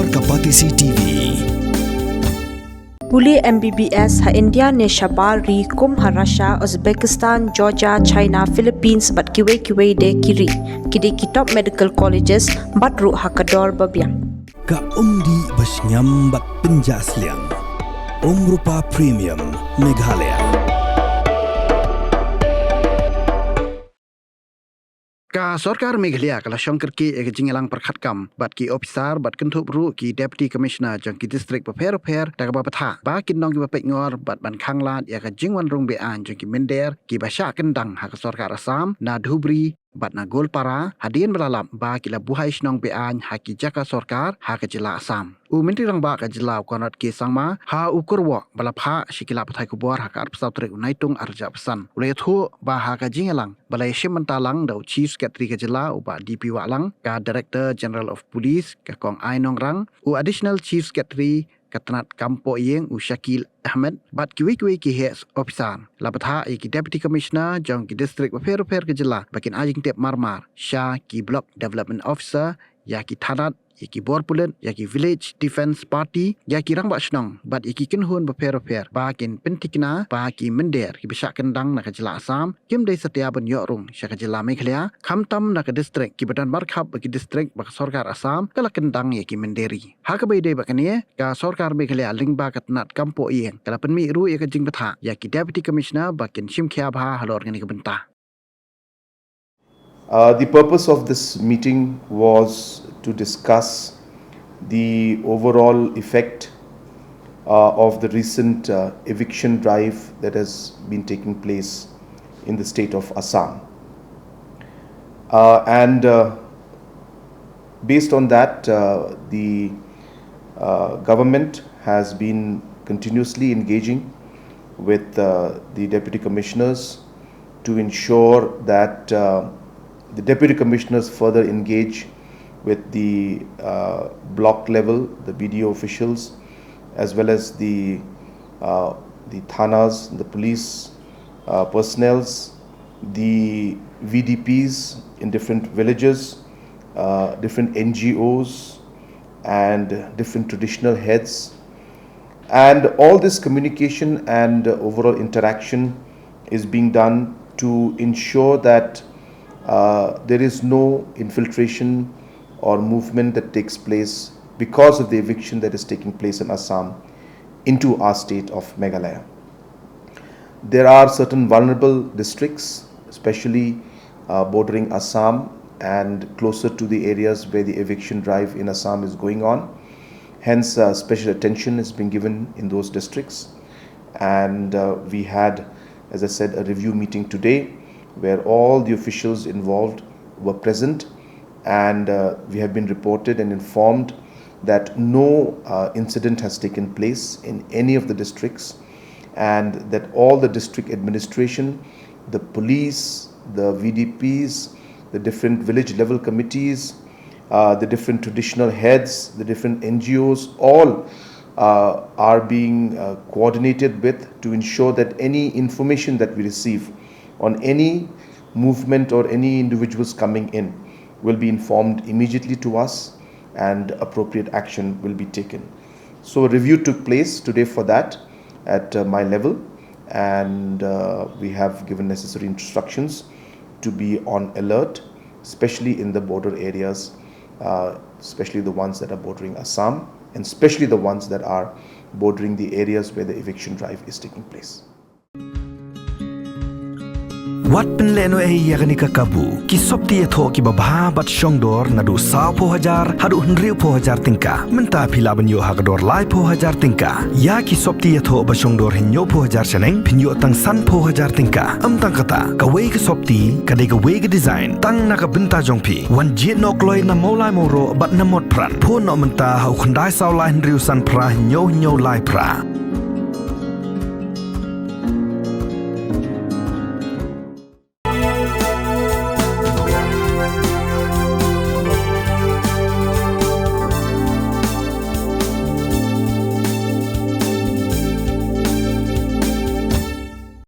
Bor Kapatisi TV. Puli MBBS ha India ne Shabal ri kum ha Russia, Uzbekistan, Georgia, China, Philippines bat kiwe de kiri. Kidi kitop medical colleges bat ru ha kador babiang. Ka umdi basnyam bat penjasliang. Rupa Premium Meghalaya. Ka Sarkar Meghalaya kala Shankar ki ek jingalang perkhatkam bat ki officer bat Dhubri ki deputy commissioner jang ki district paper tak ba patha ba Kyndang ki ba pengor bat ban Khanglad ya ka jingwan Rung be an jang ki Mynder ki ba Shah Kyndang ha ka Sarkar Assam na Dhubri bat na Goalpara hadien balalam ba ki la buhai shnong be an ha ki jaka Sarkar ha ka jila Assam u minti rang ba ka jila konat ki sangma ha ukurwa balapha shikila pathai ku bor ha ka arpsau tre unaitung arja pesan ule thu ba ha ka jingalang balai shimantalang dau chief secretary ka jila u ba DP walang ka director general of police ka kong ainong rang u additional chief secretary Katnat Kampo Yeng u Shakil Ahmed bat kiwi ki heads officer lapatha ki deputy commissioner jong ki district paper ke jila bakin ajing tep marmar Shah ki block development officer ya ki thanat ya ki borpulen ya ki village defense party ya ki rang ba shnong bat ki kinhun paper bakin pentikna ba ki Mynder ki bisa Kyndang na ka jila Assam kim dei setia ban yo Rung sha ka jila Meghalaya khamtam na ka district ki badan barkhap ki district ba Sarkar Assam kala Kyndang ya ki Mynderi ha ka bai dei bakania ka Sarkar Meghalaya ling ba ka Tnat Kampo Yeng kala penmi ru ya ka jing patha ya ki deputy commissioner bakin shimkhya bha halor ngani ka benta. The purpose of this meeting was to discuss the overall effect of the recent eviction drive that has been taking place in the state of Assam. Based on that, the government has been continuously engaging with the deputy commissioners to ensure that the deputy commissioners further engage with the block level, the BDO officials, as well as the thanas, the police personnels, the VDPs in different villages, different NGOs, and different traditional heads. And all this communication and overall interaction is being done to ensure that there is no infiltration or movement that takes place because of the eviction that is taking place in Assam into our state of Meghalaya. There are certain vulnerable districts, especially bordering Assam and closer to the areas where the eviction drive in Assam is going on. Hence, special attention is being given in those districts. And we had, as I said, a review meeting today where all the officials involved were present, and we have been reported and informed that no incident has taken place in any of the districts, and that all the district administration, the police, the VDPs, the different village level committees, the different traditional heads, the different NGOs, all are being coordinated with to ensure that any information that we receive on any movement or any individuals coming in will be informed immediately to us and appropriate action will be taken. So a review took place today for that at my level, and we have given necessary instructions to be on alert, especially in the border areas, especially the ones that are bordering Assam, and especially the ones that are bordering the areas where the eviction drive is taking place. Wat penleno yakni kakabu ki sopti etho ki babha bat shongdor nadu sao po hajar hadu hnriu po hajar tingka menta phila banyo hakdor lai po hajar tingka ya ki sopti etho ba shongdor hinyo po hajar chaneng phinyo tang san po hajar tingka tang kata ka wei ki sopti ka de ka wei ki design tang na ka benta jongphi wan jit nok loi na molai moro bat na mot pran pho no menta hau khandai sao lai hnriu san pra hinyo lai pra